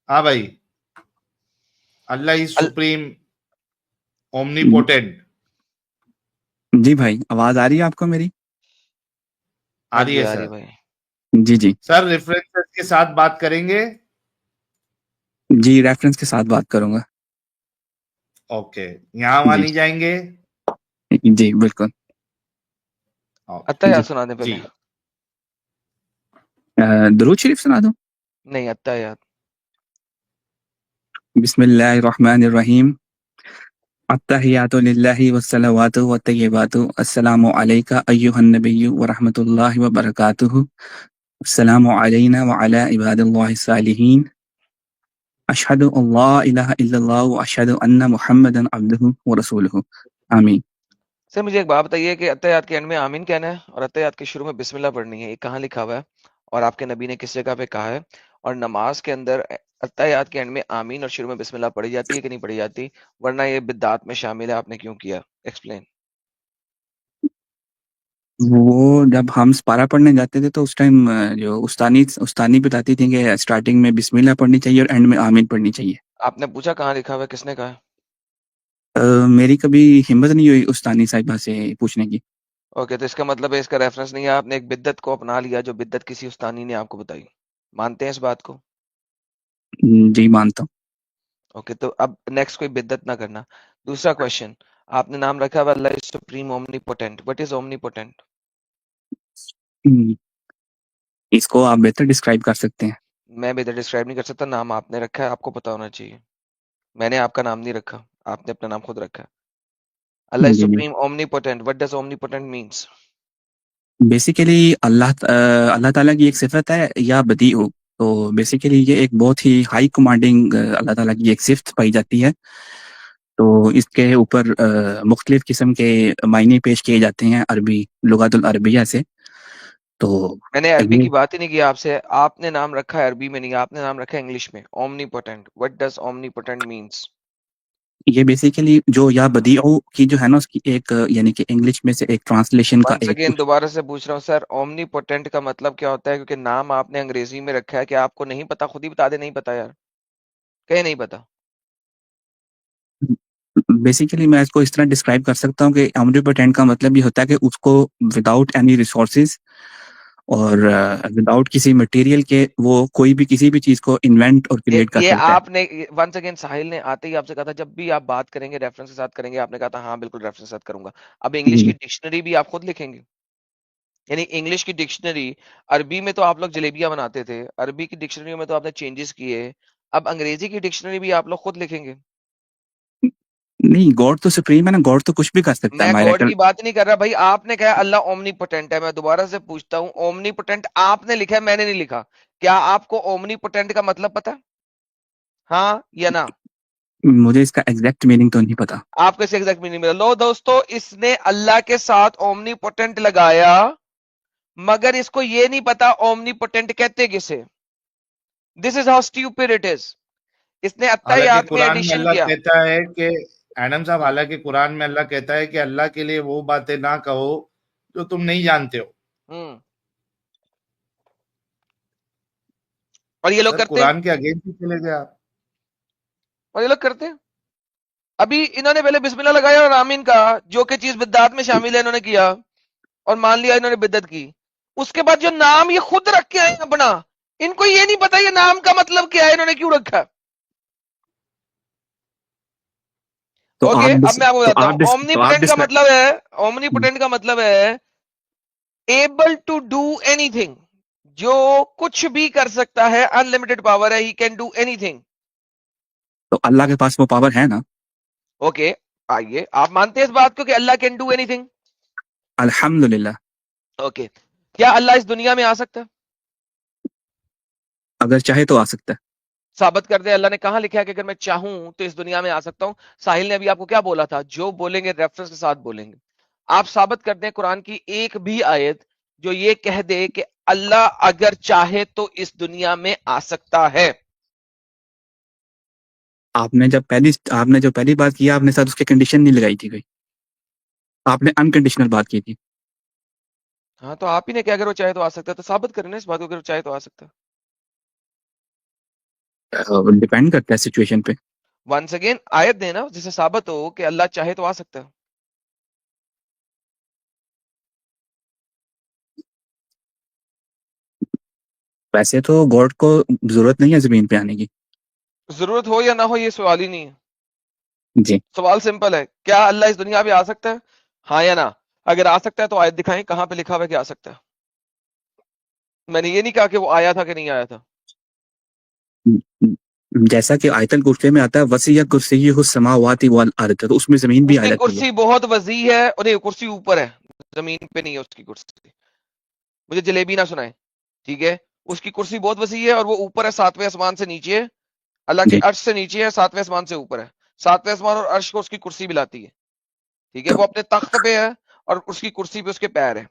ہاں بھائی. اللہ از ال- سپریم اومنیپوٹنٹ. جی بھائی آواز آ رہی ہے آپ کو میری؟ آ ہاں رہی جی ہے آ رہی سر. بھائی. جی جی سر ریفرنسز کے ساتھ بات کریں گے. جی ریفرنس کے ساتھ بات کروں گا. اوکے. یہاں وہاں جی نہیں جائیں گے. جی بالکل. اتہ جی یاد سنا دیں پہلے. جی درود شریف سنا دوں. نہیں اتہ یاد. بسم اللہ الرحمن الرحیم. التحیات للہ والصلوات والطیبات السلام علیک ایہا النبی ورحمۃ اللہ وبرکاتہ. السلام علینا وعلی عباد اللہ الصالحین. اشہد ان لا الہ الا اللہ واشہد ان محمدا عبدہ ورسولہ. آمین. سر مجھے ایک بات بتائیے کہ اتہ یاد کے اینڈ میں آمین کہنا ہے اور اتہ یاد کے شروع میں بسم اللہ پڑھنی ہے، یہ کہاں لکھا ہوا ہے اور آپ کے نبی نے کس جگہ پہ کہا ہے؟ اور نماز کے اندر اتہ یاد کے اینڈ میں آمین اور شروع میں بسم اللہ پڑھی جاتی ہے کہ نہیں پڑھی جاتی؟ ورنہ یہ بدعات میں شامل ہے، آپ نے کیوں کیا؟ ایکسپلین. وہ جب ہم سپارہ پڑھنے جاتے تھے تو اس ٹائم جو استانی بتاتی تھی کہ اسٹارٹنگ میں بسم اللہ پڑھنی چاہیے اور اینڈ میں آمین پڑھنی چاہیے. آپ نے پوچھا کہاں لکھا ہوا ہے، کس نے کہا؟ میری کبھی ہمت نہیں ہوئی استانی صاحبہ سے پوچھنے کی. اوکے، تو اس کا مطلب ہے اس کا ریفرنس نہیں ہے، آپ نے ایک بدعت کو اپنا لیا جو بدعت کسی استانی نے آپ کو بتائی. مانتے ہیں اس بات کو؟ جی مانتا ہوں. اوکے، تو اب نیکسٹ کوئی بدعت نہ کرنا. دوسرا کوشچن، آپ نے نام رکھا ہوا Allah is supreme omnipotent. What is omnipotent? ہم، اس کو آپ بہتر ڈسکرائب کر سکتے ہیں. میں بھی ادھر ڈسکرائب نہیں کر سکتا، نام آپ نے رکھا ہے، آپ کو پتا ہونا چاہیے. میں نے آپ کا نام نہیں رکھا، آپ نے اپنا نام خود رکھا ہے. اللہ از جی جی supreme omnipotent. What does omnipotent mean? Basically Allah تعالیٰ کی ایک صفت ہے یا بدیع. تو بیسیکلی یہ ایک بہت ہی ہائی کمانڈنگ اللہ تعالیٰ کی ایک صفت پائی جاتی ہے. تو اس کے اوپر مختلف قسم کے معنی پیش کیے جاتے ہیں عربی لغات العربیہ سے. تو میں نے عربی یہ کی بات ہی نہیں کی آپ سے، آپ نے نام رکھا ہے عربی میں نہیں، آپ نے نام رکھا ہے انگلش میں، omnipotent. What does omnipotent mean? یہ بیسیکلی جو یا بدیع کی جو ہے نا اس کی ایک یعنی کہ انگلش میں سے ایک ٹرانسلیشن کا ونس ایک اگین کچھ. دوبارہ سے پوچھ رہا ہوں سر، اومنی پوٹینٹ کا مطلب کیا ہوتا ہے؟ کیونکہ نام آپ نے انگریزی میں رکھا ہے، کہ آپ کو نہیں پتا خود ہی بتا دے. نہیں پتا یار، کہیں نہیں پتا. بیسیکلی میں اس کو اس طرح ڈسکرائب کر سکتا ہوں کہ omnipotent کا مطلب یہ ہوتا ہے کہ اس کو وداؤٹ اینی ریسورسز اور وداؤٹ کسی مٹیریل کے وہ کوئی بھی کسی بھی چیز کو انوینٹ اور کریٹ کر یہ سکتا ہے. آپ نے ونس اگین ساحل نے آتے ہی آپ سے کہا تھا جب بھی آپ بات کریں گے ریفرنس کے ساتھ کریں گے، آپ نے کہا تھا ہاں بالکل ریفرنس کے ساتھ کروں گا. اب انگلش جی کی ڈکشنری بھی آپ خود لکھیں گے؟ یعنی انگلش کی ڈکشنری، عربی میں تو آپ لوگ جلیبیاں بناتے تھے، عربی کی ڈکشنری میں تو آپ نے چینجز کیے، اب انگریزی کی ڈکشنری بھی آپ لوگ خود لکھیں گے؟ نہیں گاڈ تو سپریم ہے نا، گاڈ تو کچھ بھی کر سکتا ہے. میں گاڈ مائرکل کی بات نہیں کر رہا بھائی، آپ نے کہا اللہ اومنی پوٹینٹ ہے. میں دوبارہ سے پوچھتا ہوں، اومنی پوٹینٹ آپ نے لکھا ہے، میں نے نہیں لکھا. کیا آپ کو اومنی پوٹینٹ کا مطلب پتا؟ ہاں یا نہ؟ مجھے اس کا ایگزیکٹ میننگ تو نہیں پتا. آپ کو ایگزیکٹ میننگ ملا. لو دوستو، اس نے اللہ کے ساتھ اومنی پوٹینٹ لگایا، مگر اس کو یہ نہیں پتا اومنی پوٹینٹ کہتے کسے. This is how stupid it is. اس نے حالانکہ اتحیات میں قرآن میں ایڈیشن اللہ کیا. کہتا ہے کہ ایڈم صاحب، حالانکہ قرآن میں اللہ کہتا ہے کہ اللہ کے لیے وہ باتیں نہ کہو جو تم نہیں جانتے ہو. اور یہ لوگ سر کرتے ہیں، قرآن کے اگینسٹ ہی چلے گئے آپ. اور یہ لوگ کرتے ہیں. ابھی انہوں نے پہلے بسم اللہ لگایا اور آمین کہا، جو کہ چیز بدعات میں شامل ہے انہوں نے کیا اور مان لیا انہوں نے بدعت کی. اس کے بعد جو نام یہ خود رکھ کے آئے اپنا، ان کو یہ نہیں پتا یہ نام کا مطلب کیا ہے، انہوں نے کیوں رکھا. تو اوکے، اب میں آپ کو بتاتا ہوں. اومنی تو آپ پوٹینٹ کا مطلب ہے، اومنی پوٹینٹ کا مطلب ہے ایبل ٹو ڈو اینی تھنگ، جو کچھ بھی کر سکتا ہے، ان لمیٹڈ پاور ہے، ہی کین ڈو اینی تھنگ. تو اللہ کے پاس وہ پاور ہے نا. اوکے، آئیے آپ مانتے ہیں اس بات کو کہ اللہ کین ڈو اینی تھنگ؟ الحمد للہ. اوکے، کیا اللہ اس دنیا میں آ سکتا ہے؟ اگر چاہے تو آ سکتا ہے. ثابت کر دے. اللہ نے کہاں لکھا ہے کہ اگر میں چاہوں تو اس دنیا میں آ سکتا ہوں؟ ساحل نے ابھی آپ کو کیا بولا تھا؟ جو بولیں گے ریفرنس کے ساتھ بولیں گے. آپ ثابت کر دیں قرآن کی ایک بھی آیت جو یہ کہہ دے کہ اللہ اگر چاہے تو اس دنیا میں آ سکتا ہے. آپ نے جو پہلی بات کی آپ نے ساتھ اس کی کنڈیشن نہیں لگائی تھی کوئی، آپ نے انکنڈیشنل بات کی تھی. ہاں تو آپ ہی نے کیا اگر وہ چاہے تو آ سکتا ہے، تو ثابت کریں نا اس بات کو، اگر وہ چاہے تو آ سکتا ہے. ڈیپینڈ کرتا ہے سچویشن پہ. ونس اگین آیت دینا جسے ثابت ہو کہ اللہ چاہے تو آ سکتا ہے. ویسے تو گاڈ کو ضرورت نہیں ہے زمین پہ آنے کی. ضرورت ہو یا نہ ہو یہ سوال ہی نہیں ہے. جی سوال سمپل ہے, کیا اللہ اس دنیا پہ آ سکتا ہے, ہاں یا نہ؟ اگر آ سکتا ہے تو آیت دکھائیں کہاں پہ لکھا ہوا ہے کہ آ سکتا ہے. میں نے یہ نہیں کہا کہ وہ آیا تھا کہ نہیں آیا تھا. جیسا کہ آیت الکرسی میں آتا ہے وسیع کرسی السماوات والارض, تو اس میں زمین بھی اس آ کی جاتی ہے. کرسی بہت وسیع ہے, اور یہ کرسی اوپر ہے, زمین پہ نہیں ہے اس کی کرسی. مجھے جلیبی نہ سنائے, ٹھیک ہے؟ اس کی کرسی بہت وسیع ہے اور وہ اوپر ہے, 7ویں آسمان سے نیچے ہے, اللہ کے جی عرش سے نیچے ہے, 7ویں آسمان سے اوپر ہے. 7ویں آسمان اور عرش کو اس کی کرسی ملاتی ہے, ٹھیک ہے؟ تو وہ اپنے تخت پہ ہے اور اس کی کرسی پہ اس کے پیر ہے.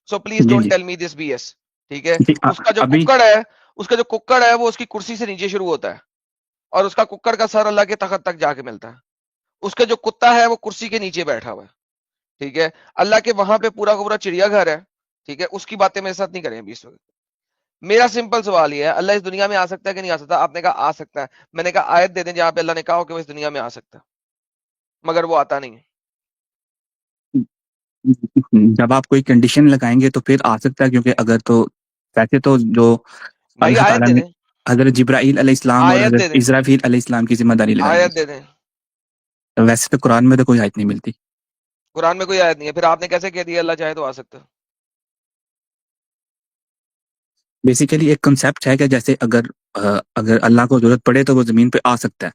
سو پلیز جی ڈونٹ جی tell me this B S, ٹھیک ہے؟ جی اس کا جو ابھی ککڑ ہے, اس کا جو ککڑ ہے وہ اس کی کرسی سے نیچے شروع ہوتا ہے, اور اس کا ککڑ کا سر اللہ کے تخت تک جا کے ملتا ہے. اس کا جو کتا ہے وہ کرسی کے نیچے بیٹھا ہوا ہے, ٹھیک ہے؟ اللہ کے وہاں پہ پورا کا پورا چڑیا گھر ہے, ٹھیک ہے؟ اس کی باتیں میرے ساتھ نہیں کریں ابھی اس وقت. میرا سمپل سوال یہ ہے, اللہ اس دنیا میں آ سکتا ہے کہ نہیں آ سکتا؟ آپ نے کہا آ سکتا ہے, میں نے کہا آیت دے دیں جہاں پہ اللہ نے کہا ہو کہ وہ اس دنیا میں آ سکتا ہے, مگر وہ آتا نہیں ہے. جب آپ کوئی کنڈیشن لگائیں گے تو پھر آ سکتا ہے, کیونکہ اگر تو ویسے تو جو بھائی اللہ آیت تعالیٰ دے نے دیں, حضرت جبرائیل علیہ السلام اور آیت دے حضرت دیں, اسرافیل علیہ السلام کی ذمہ داری لگائی آیت ہے. دے دیں. ویسے تو قرآن میں تو کوئی آیت نہیں ملتی. قرآن میں کوئی آیت نہیں ہے, پھر آپ نے کیسے کہہ دیا اللہ چاہے تو آ سکتا ہے؟ بیسیکلی ایک کنسیپٹ ہے کہ جیسے اگر اللہ کو ضرورت پڑے تو وہ زمین پہ آ سکتا ہے.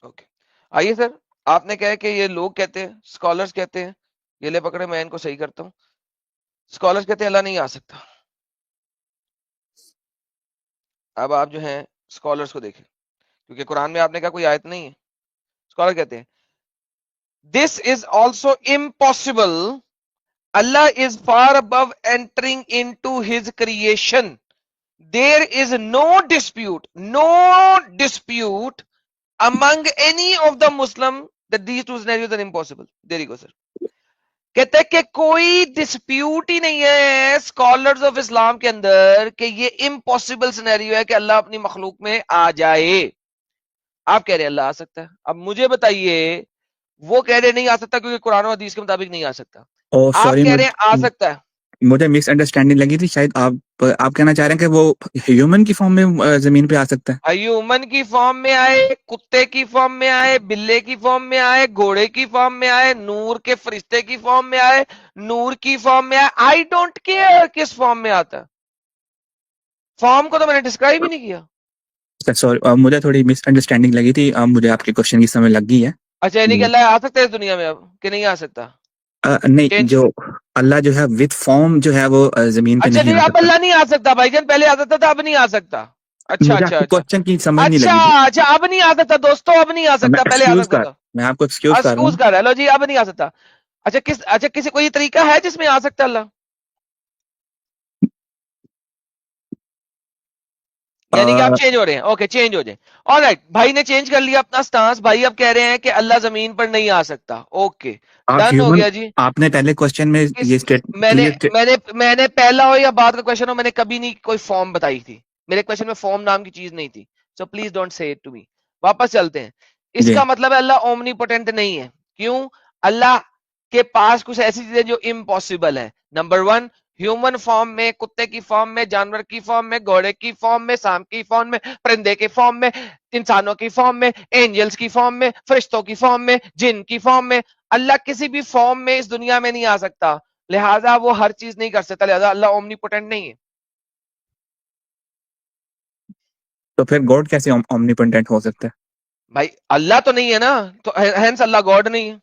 اوکے, آئیے سر. آپ نے کہا کہ یہ لوگ کہتے ہیں, اسکالرز کہتے ہیں, یہ لے پکڑے میں ان کو صحیح کرتا ہوں. اسکالرز کہتے ہیں اللہ نہیں آ سکتا. اب آپ جو ہیں اسکالرز کو دیکھیں, کیونکہ قرآن میں آپ نے کہا کوئی آیت نہیں ہے. اسکالر کہتے ہیں this is also impossible, Allah is far above entering into his creation. There is no dispute among any of the Muslim that these two scenarios are impossible. There you go, sir. کہتے ہیں کہ کوئی dispute ہی نہیں ہے scholars of اسلام کے اندر کہ یہ impossible scenario ہے کہ اللہ اپنی مخلوق میں آ جائے. آپ کہہ رہے ہیں اللہ آ سکتا ہے. اب مجھے بتائیے, وہ کہہ رہے نہیں آ سکتا کیونکہ قرآن و حدیث کے مطابق نہیں آ سکتا. او آپ سوری, کہہ رہے ہیں آ سکتا ہے. مجھے مس انڈرسٹینڈنگ لگی تھی, شاید آپ کہنا چاہ رہے ہیں کہ وہ ہیومن کی فارم میں زمین پہ آ سکتا ہے. ہیومن کی فارم میں آئے, کتے کی فارم میں آئے, بلے کی فارم میں آئے, گھوڑے کی فارم میں آئے, نور کے فرشتے کی فارم میں آئے, نور کی فارم میں آئے, آئی ڈونٹ کیئر کس فارم میں آتا ہے. فارم کو تو میں نے ڈسکرائب ہی نہیں کیا. سوری, مجھے تھوڑی مس انڈرسٹینڈنگ لگی تھی, اب مجھے آپ کے کوشچن کی سمجھ لگ گئی ہے. اچھا, یعنی کہ اللہ آ سکتا ہے اس دنیا میں اب کہ نہیں آ سکتا؟ نہیں, چینج. جو اللہ جو ہے وتھ فارم جو ہے وہ زمین پہ اچھا نہیں نہیں, آ اب سکتا. اللہ نہیں آ سکتا بھائی جان, پہلے آ سکتا تھا اب نہیں آ سکتا. اچھا مجھے آپ اچھا کے اچھا کوشچن کی سمجھ نہیں اچھا لگی تھی. اچھا, اب نہیں آ سکتا دوستو, اب نہیں آ میں سکتا, پہلے آ ایکسکیوز سکتا کر تھا. میں آپ کو ایکسکیوز کر رہا ہوں. ایکسکیوز کر رہا ہے, لو جی اب نہیں آ سکتا. اچھا کسی کوئی طریقہ ہے جس میں آ سکتا اللہ؟ یعنی کہ آپ چینج ہو رہے ہیں. اوکے, چینج ہو جائیں. آلرائٹ, بھائی نے چینج کر لیا اپنا سٹانس. بھائی اب کہہ رہے ہیں کہ اللہ زمین پر نہیں آ سکتا. اوکے, آپ ڈن ہو ہیومن, گیا جی. آپ نے پہلے کوشچن میں یہ میں نے پہلا ہو یا بعد کا کوشچن ہو, میں نے کبھی نہیں کوئی فارم بتائی تھی. میرے کوشچن میں فارم نام کی چیز نہیں تھی. So please don't say it to me. واپس چلتے ہیں. اس جی کا مطلب ہے اللہ اومنی پوٹینٹ نہیں ہے. کیوں؟ اللہ کے پاس کچھ ایسی چیزیں جو امپاسبل ہے. نمبر 1, ہیومن فارم میں, کتے کی فارم میں, جانور کی فارم میں, گھوڑے کی فارم میں, سانپ کی فارم میں, پرندے کی فارم میں, انسانوں کی فارم میں, اینجلز کی فارم میں, فرشتوں کی فارم میں, جن کی فارم میں. اللہ کسی بھی فارم میں اس دنیا میں نہیں آ سکتا, لہٰذا وہ ہر چیز نہیں کر سکتا, لہٰذا اللہ اومنی پوٹینٹ نہیں ہے. تو پھر گاڈ کیسے اومنیپوٹنٹ ہو سکتا ہے؟ بھائی اللہ تو نہیں ہے نا, تو ہینس اللہ گاڈ نہیں ہے.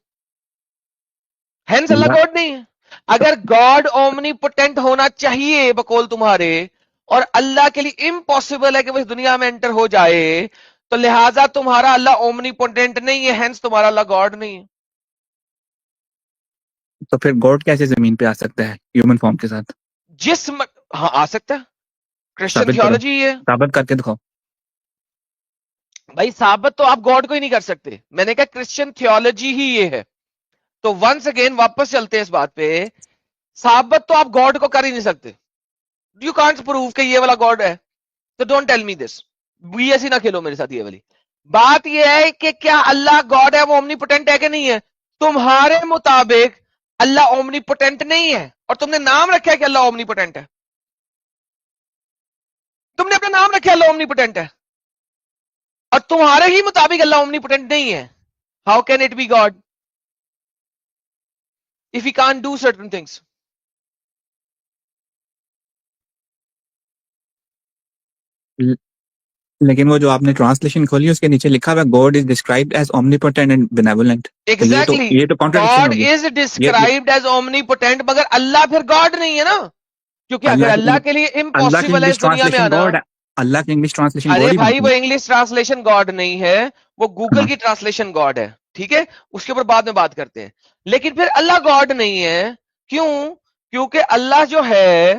ہینس اللہ اللہ گاڈ نہیں ہے. اگر گاڈ اومنی پوٹینٹ ہونا چاہیے بقول تمہارے, اور اللہ کے لیے امپاسبل ہے کہ وہ اس دنیا میں انٹر ہو جائے, تو لہٰذا تمہارا اللہ اومنی پوٹینٹ نہیں ہے, ہینس تمہارا اللہ گاڈ نہیں ہے. تو پھر گاڈ کیسے زمین پہ آ سکتا ہے ہیومن فارم کے ساتھ؟ جسم ہاں آ سکتا ہے. کرسچن ثابت کرو, تھیولوجی ہے ثابت کر کے دکھاؤ. بھائی. ثابت تو آپ گاڈ کو ہی نہیں کر سکتے, میں نے کہا کرسچن تھیولوجی ہی یہ ہے. تو ونس اگین واپس چلتے ہیں اس بات پہ. ثابت تو آپ گاڈ کو کر ہی نہیں سکتے. یو کانٹ پروف کہ یہ والا گاڈ ہے. تو ڈونٹ ٹیل می دس، ایسی نہ کھیلو میرے ساتھ یہ والی بات. یہ ہے کہ کیا اللہ گاڈ ہے، وہ اومنی پوٹینٹ ہے کہ نہیں ہے؟ تمہارے مطابق اللہ اومنی پوٹینٹ نہیں ہے، اور تم نے نام رکھا ہے کہ اللہ اومنی پوٹینٹ ہے. تم نے اپنا نام رکھا ہے اللہ اومنی پوٹینٹ ہے، اور تمہارے ہی مطابق اللہ اومنی پوٹینٹ نہیں ہے. How can it be God if he can't do certain things? لیکن وہ جو آپ نے ٹرانسلیشن کھولی اس کے نیچے لکھا ہوا God is described as omnipotent and benevolent. Exactly. یہ تو کانٹرڈکشن God ہوگی. is described as omnipotent، مگر اللہ پھر گاڈ نہیں ہے نا، کیونکہ اگر اللہ کے لیے اللہ کی امپاسبل ہے انگلش اس دنیا میں ٹرانسلیشن آنا. گاڈ، اللہ کی انگلش ٹرانسلیشن ارے گاڈ ہی بھائی وہ بنتی انگلش ٹرانسلیشن گاڈ نہیں ہے، وہ گوگل کی ٹرانسلیشن گاڈ ہے، ٹھیک ہے، اس کے اوپر بعد میں بات کرتے ہیں. لیکن پھر اللہ گاڈ نہیں ہے، کیوں؟ کیونکہ اللہ جو ہے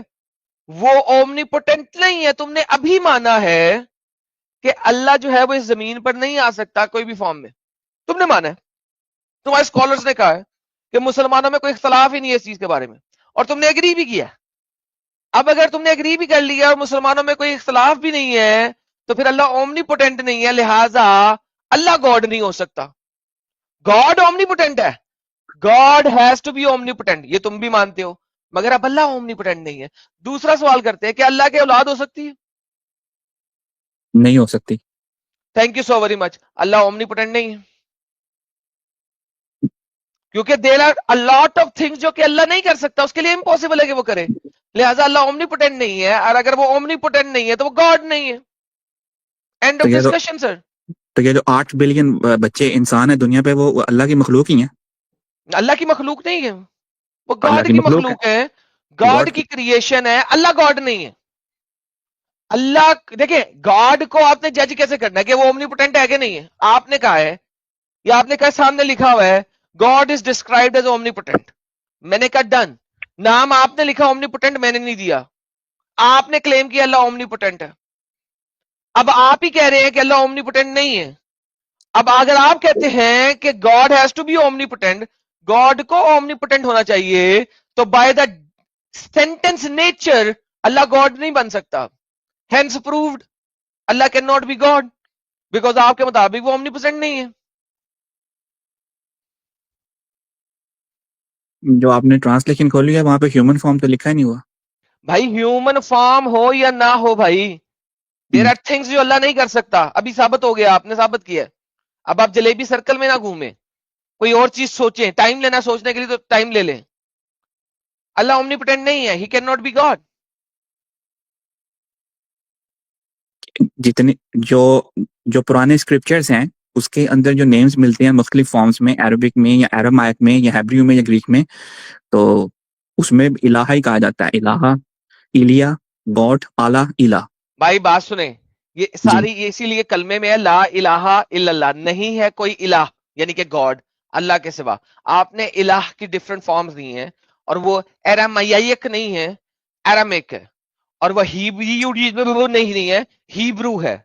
وہ اومنیپوٹنٹ نہیں ہے. تم نے ابھی مانا ہے کہ اللہ جو ہے وہ اس زمین پر نہیں آ سکتا کوئی بھی فارم میں، تم نے مانا ہے. تمہارے اسکالرز نے کہا ہے کہ مسلمانوں میں کوئی اختلاف ہی نہیں ہے اس چیز کے بارے میں، اور تم نے ایگری بھی کیا. اب اگر تم نے ایگری بھی کر لیا اور مسلمانوں میں کوئی اختلاف بھی نہیں ہے تو پھر اللہ اومنی پوٹینٹ نہیں ہے، لہٰذا اللہ گاڈ نہیں ہو سکتا. گاڈ اومنی پوٹینٹ ہے، God has to be omnipotent, یہ تم بھی مانتے ہو، مگر اب اللہ اومنی پوٹینٹ نہیں ہے. دوسرا سوال کرتے ہیں کہ اللہ کے اولاد ہو سکتی ہے؟ نہیں ہو سکتی. Thank you so very much. Allah omnipotent نہیں ہے، کیونکہ there are a lot of things جو کہ اللہ نہیں کر سکتا، اس کے لیے امپاسبل ہے کہ وہ کرے، لہٰذا اللہ اومنی پوٹینٹ نہیں ہے. اور اگر وہ اومنی پوٹینٹ نہیں ہے تو وہ گاڈ نہیں ہے. اینڈ تو آف یہ ڈسکشن سر. تو یہ جو 8 بلین بچے انسان ہیں دنیا پہ وہ اللہ کی مخلوق ہی ہیں. اللہ کی مخلوق نہیں ہے، وہ اللہ گاڈ کی کی مخلوق مخلوق ہے، گاڈ گاڈ کی کریشن ہے، اللہ گاڈ نہیں ہے. اللہ دیکھیں گاڈ کو آپ نے جج کیسے کرنا ہے کہ وہ اومنی پوٹینٹ ہے کہ نہیں ہے؟ آپ نے کہا ہے، یا آپ نے کہا سامنے لکھا ہوا ہے God is described as omnipotent, میں نے کہا ڈن. نام آپ نے لکھا اومنی پوٹینٹ، میں نے نہیں دیا. آپ نے کلیم کیا اللہ اومنی پوٹینٹ ہے. اب آپ ہی کہہ رہے ہیں کہ اللہ اومنی پوٹینٹ نہیں ہے. اب اگر آپ کہتے ہیں کہ God has to be omnipotent, God کو اومنی پوٹینٹ ہونا چاہیے، تو by the sentence nature Allah God نہیں بن سکتا. Hence proved Allah can not be God, because آپ کے مطابق وہ اومنی پوٹینٹ نہیں ہے. جو آپ نے ٹرانسلیشن کھولی ہے وہاں پہ ہیومن فارم تو لکھا ہی نہیں ہوا. بھائی ہیومن فارم ہو یا نہ ہو بھائی، دیر آر تھنگس جو اللہ نہیں کر سکتا. ابھی ثابت ہو گیا، آپ نے ثابت کیا. اب آپ جلیبی سرکل میں نہ گھومیں، کوئی اور چیز سوچیں. ٹائم لینا سوچنے کے لیے تو ٹائم لے لیں. اللہ اومنی پوٹینٹ نہیں ہے، he can not be God. جتنے جو پرانے اسکرپچرز ہیں اس کے اندر جو نیمز ملتے ہیں مختلف فارمز میں، عربک میں یا ایرامائک میں یا ہیبریو میں یا گریک میں، تو اس میں الہ ہی کہا جاتا ہے. الہ، ایلیا، گاڈ، اعلیٰ، الہ. بھائی بات سنیں، یہ ساری یہ اسی لیے کلمے میں ہے لا الہ الا اللہ، نہیں ہے کوئی الہ یعنی کہ گاڈ اللہ کے سوا. آپ نے الہ کی ڈفرنٹ فارمز دی ہیں، اور وہ ایرامائک نہیں ہے، ایرامک ہے. اور وہ ہیبریو نہیں ہے، ہیبرو ہے.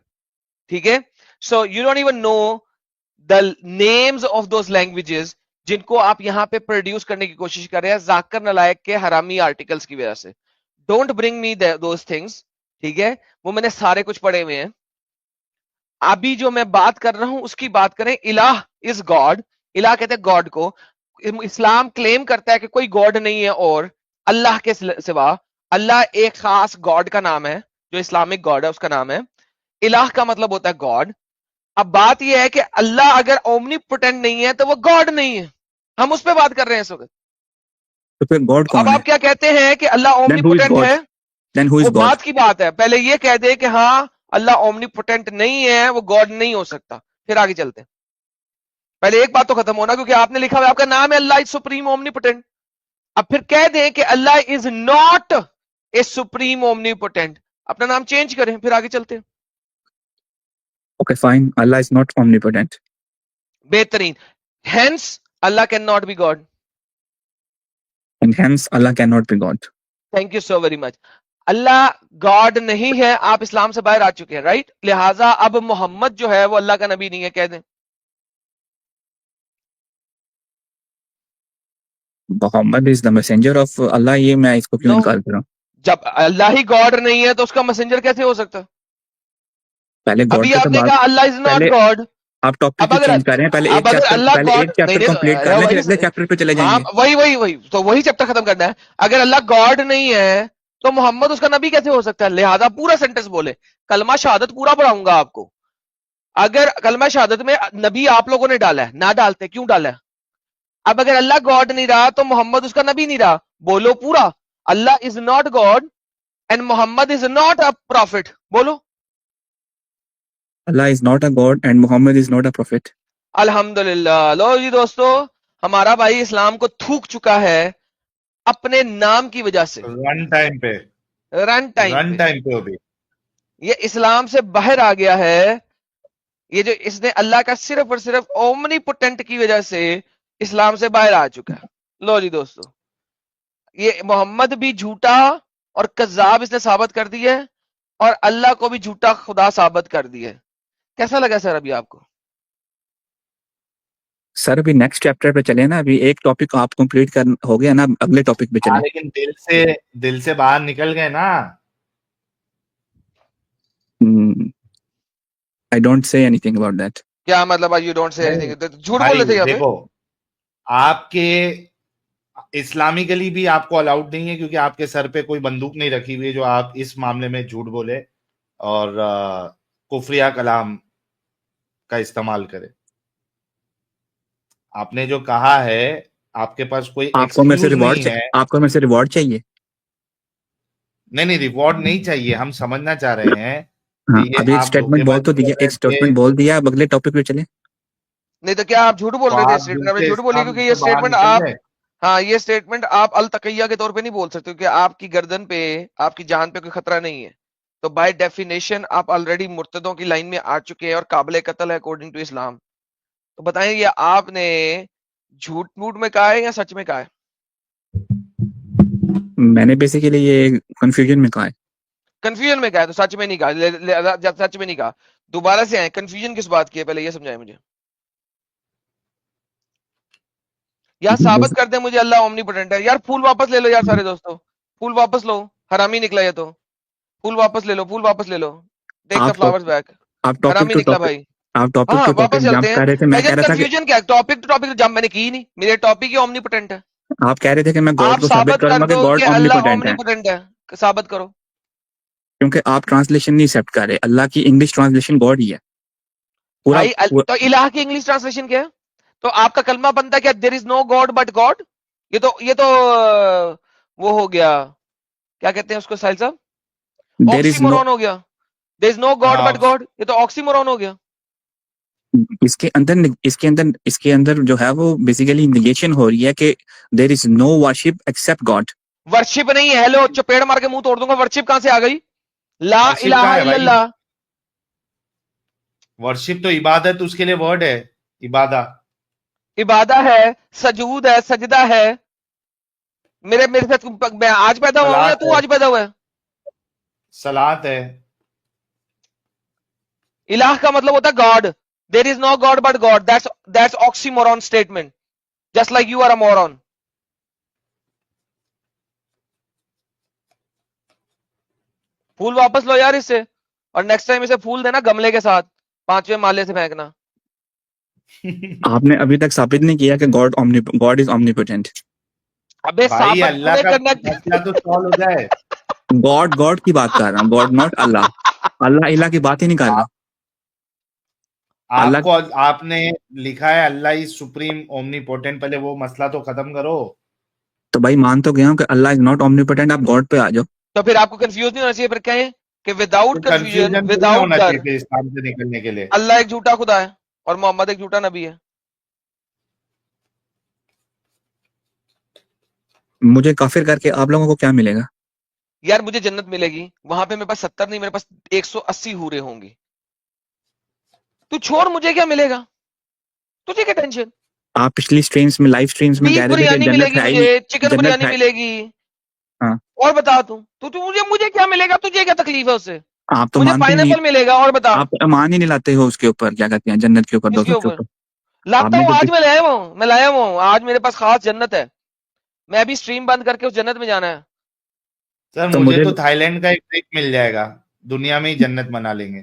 ٹھیک ہے، so you don't even know the names of those languages جن کو آپ یہاں پہ پروڈیوس کرنے کی کوشش کر رہے ہیں ذاکر نلائق کے حرامی آرٹیکلز کی وجہ سے. Don't bring me those things, ٹھیک ہے، وہ میں نے سارے کچھ پڑھے ہوئے ہیں. ابھی جو میں بات کر رہا ہوں اس کی بات کریں. الہ از گاڈ، الہ کہتے ہیں گاڈ کو. اسلام کلیم کرتا ہے کہ کوئی گاڈ نہیں ہے اور اللہ کے سوا. اللہ ایک خاص گاڈ کا نام ہے، جو اسلامک گاڈ ہے اس کا نام ہے. الہ کا مطلب ہوتا ہے گاڈ. اب بات یہ ہے کہ اللہ اگر اومنی پوٹینٹ نہیں ہے تو وہ گاڈ نہیں ہے. ہم اس پہ بات کر رہے ہیں اس وقت. تو پھر گاڈ اب کون ہے؟ آپ کیا کہتے ہیں کہ Allah omni Then who is potent God? ہے؟ Then who وہ is God? بات کی بات ہے. پہلے یہ کہہ دے کہ ہاں اللہ اومنی پوٹینٹ نہیں ہے، وہ گاڈ نہیں ہو سکتا، پھر آگے چلتے ہیں. پہلے ایک بات تو ختم ہونا، کیونکہ آپ نے لکھا ہوا آپ کا نام ہے Allah is supreme omnipotent. اب پھر کہہ دیں کہ Allah is not a supreme omnipotent, اپنا نام چینج کریں، پھر آگے چلتے ہیں. Okay, fine. Allah is not omnipotent. بہترین. Hence Allah can not be God. And hence Allah cannot be God. Thank you so very much. Allah God نہیں ہے، آپ اسلام سے باہر آ چکے ہیں، رائٹ؟ لہٰذا اب محمد جو ہے وہ اللہ کا نبی نہیں ہے، کہہ دیں. Muhammad is the messenger of Allah. یہ میں اس کو کیوں No. انکار کر رہا ہوں؟ جب اللہ ہی گاڈ نہیں ہے تو اس کا میسنجر کیسے ہو سکتا؟ پہلے گاڈ ابھی پہ آپ تو نے بات کہا اللہ از ناٹ پہلے گاڈ. آپ ٹاپک اب کیوں اگر چینج کر رہے ہیں؟ اب اگر اللہ پہلے گاڈ ایک چیپٹر کمپلیٹ کر لیں پھر اگلے چیپٹر پہ چلے جائیں ہاں گے. وہی تو وہی چیپٹر ختم کرنا ہے. اگر اللہ گاڈ نہیں ہے تو محمد اس کا نبی کیسے ہو سکتا ہے؟ لہذا پورا سینٹنس بولے, کلمہ شہادت پورا پڑھاؤں گا آپ کو. اگر کلمہ شہادت میں نبی آپ لوگوں نے ڈالا ہے, نہ ڈالتے کیوں ڈالا ہے؟ اب اگر اللہ گاڈ نہیں رہا تو محمد اس کا نبی نہیں رہا. بولو پورا, Allah is not God and Muhammad is not a prophet. بولو Allah is not a God and Muhammad is not a prophet. الحمدللہ. لو جی دوستو, ہمارا بھائی اسلام کو تھوک چکا ہے اپنے نام کی وجہ سے, رن ٹائم پہ رن ٹائم پہ. ہو بھی یہ اسلام سے باہر آ گیا ہے. یہ جو اس نے اللہ کا صرف اور صرف اومنی پوٹنٹ کی وجہ سے اسلام سے باہر آ چکا ہے. لو جی دوستو, یہ محمد بھی جھوٹا اور کذاب اس نے ثابت کر دی ہے, اور اللہ کو بھی جھوٹا خدا ثابت کر دی ہے. کیسا لگا سر ابھی آپ کو؟ سر ابھی نیکسٹ چیپٹر پہ چلے نا, ابھی ایک ٹاپک آپ کمپلیٹ کر ہو گیا نا, اگلے ٹاپک پہ چلیں. لیکن دل سے باہر نکل گئے نا. I don't say any thing about that. کیا مطلب you don't say any thing? جھوٹ بھائی بولے تھے یہاں پہ. دیکھو, آپ کے اسلامکلی بھی آپ کو الاؤڈ نہیں ہے, کیونکہ آپ کے سر پہ کوئی بندوق نہیں رکھی ہوئی ہے جو آپ اس معاملے میں جھوٹ بولے اور کفریہ کلام کا استعمال کرے. آپ نے جو کہا ہے, آپ کے پاس کوئی آپ کو میرے سے ایکسکیوز ریوارڈ نہیں ہے. آپ کو میرے سے ریوارڈ چاہیے؟ نہیں ریوارڈ نہیں چاہیے, ہم سمجھنا چاہ رہے ہیں ہاں, کہ یہ ابھی ایک آپ اسٹیٹمنٹ بول تو دھوکے دیا, بازی ایک کر رہے اسٹیٹمنٹ تھے, بول دیا, اب اگلے ٹاپک پہ چلیں. نہیں تو کیا آپ جھوٹ بول تو رہے تھے؟ آپ اسٹیٹمنٹ دل آپ نے سے جھوٹ بولی, اسلام کیونکہ یہ سے باہر اسٹیٹمنٹ نکل آپ, گئے. ہاں یہ اسٹیٹمنٹ آپ التقیہ کے طور پہ نہیں بول سکتے, کیونکہ آپ کی گردن پہ, آپ کی جان پہ کوئی خطرہ نہیں ہے. تو بائی ڈیفینیشن آپ آلریڈی مرتدوں کی لائن میں آ چکے ہیں اور قابل قتل ہے اکارڈنگ ٹو اسلام. تو بتائیں یہ آپ نے جھوٹ موٹ میں کہا ہے یا سچ میں کہا ہے؟ میں نے بیسیکلی یہ کنفیوژن میں کہا ہے. کنفیوژن میں کہا ہے, تو سچ میں نہیں کہا. جب سچ میں نہیں کہا دوبارہ سے آئے, کنفیوژن کس بات کی ہے پہلے یہ سمجھائیں مجھے. یار ثابت کر دیں مجھے اللہ اومنی پوٹنٹ ہے. یار پھول واپس لے لو یار سارے دوستو, پھول واپس لو, حرامی نکلا یہ تو. پھول واپس لے لو, پھول واپس لے لو, ٹیک دا آپ فلاورز بیک. آپ ٹاپک حرامی ٹو نکلا ٹاپک بھائی. آپ ٹاپک ہاں ٹو واپس ٹاپک چلتے جمپ ہیں. کر رہے تھے. میں کہہ لیکن رہا تھا کہ کنفیوژن کیا ہے؟ ٹاپک ٹو ٹاپک جمپ میں نے کی نہیں, میرے ٹاپک ہی اومنی پوٹنٹ ہے. آپ کہہ رہے تھے کہ میں گاڈ آپ کو ثابت ثابت کروں کر گا کہ دو گاڈ کہ اومنی اللہ پوٹینٹ اومنی ہے, پوٹنٹ ہے, ثابت کرو. کیونکہ آپ ٹرانسلیشن نہیں ایکسیپٹ کر رہے. اللہ کی انگلش ٹرانسلیشن گاڈ ہی ہے پورا. بھائی تو الہ کی انگلش ٹرانسلیشن کیا ہے؟ تو آپ کا کلمہ بنتا ہے کہ دیر is no God but God. یہ تو وہ ہو گیا, کیا کہتے ہیں اس کو ساحل صاحب, دیر از آکسی نو, مورون ہو گیا. دیر از نو گاڈ ہاں, بٹ گاڈ, یہ تو آکسی مورون ہو گیا. اس کے اندر جو ہے وہ بیسیکلی نیگیشن ہو رہی ہے کہ دیر is know worship accept God. Worship نہیں ہے, ہیلو چپیڑ مار کے منہ توڑ دوں گا. ورشپ کہاں سے آ گئی؟ لا ورشپ الہ کہاں ہے الا بھائی؟ اللہ. ورشپ تو عبادت, اس کے لیے ورڈ ہے عبادہ. عبادہ ہے, سجود ہے, سجدہ ہے. میرے ساتھ میں آج پیدا ہوا ہوں یا صلاۃ تو ہے, آج پیدا ہوا ہے؟ صلاۃ ہے. الہ کا مطلب ہوتا ہے God. There is no God but God, that's oxymoron statement, just like you are a moron. پھول واپس لو یار اس سے, اور نیکسٹ ٹائم اسے پھول دینا گملے کے ساتھ, 5ویں مالے سے پھینکنا. آپ نے ابھی تک ثابت نہیں کیا کہ گاڈ از اومنی پوٹینٹ. ابے بھائی ثابت اللہ تمہیں کا کرنا. مسئلہ تو سالو ہو جائے. گاڈ کی بات کر رہا ہوں, گاڈ ناٹ اللہ. اللہ الہ کی بات ہی نہیں کر رہا. آپ اللہ کو, آپ نے لکھا ہے Allah is supreme omni potent, پہلے وہ مسئلہ تو ختم کرو. تو بھائی مان تو گیا ہوں کہ Allah is not omni potent, آپ گاڈ پہ آ جاؤ. تو پھر آپ کو کنفیوز نہیں ہونا چاہیے, پھر کہیں کہ وداؤٹ تو کنفیوژن, تھوڑی نہ وداؤٹ ہونا ڈر, چاہیے پھر اسلام سے نکلنے کے لیے. اللہ ایک جھوٹا خدا ہے اور محمد ایک جھوٹا نبی ہے. مجھے کافر کر کے آپ لوگوں کو کیا ملے گا؟ یار مجھے جنت ملے گی, وہاں پہ میرے پاس 70 نہیں, میرے پاس 180 حوریں ہوں گی. تو چھوڑ, مجھے کیا ملے گا, تجھے کیا ٹینشن. آپ پچھلی سٹریمز میں, لائف سٹریمز میں کہہ بیف رہے تھے کہ بریانی ملے جنت گی ہے ہی مجھے, نہیں. چکن جنت بریانی ہے. ملے گی. ہاں, اور بتا مجھے کیا ملے گا, تجھے کیا تکلیف ہے اس سے. آپ تو مجھے مانتے ہی پائن نہیں. ایپل ملے گا, اور بتا. آپ ایمان ہی نہیں لاتے ہو اس کے اوپر, کیا کہتے ہیں, جنت کے اوپر, کس کے دوزخ کے اوپر اوپر. آپ لاتا نے ہوں؟ تو آج میں لایا ہوں, آج میرے پاس خاص جنت ہے. میں ابھی سٹریم بند کر کے اس جنت میں جانا ہے. سر تو مجھے مجھے تو تھائی لینڈ کا ایک ٹرپ مل جائے گا, دنیا میں ہی جنت منا لیں گے.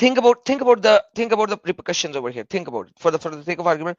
think about the repercussions over here, think about it for the sake of argument,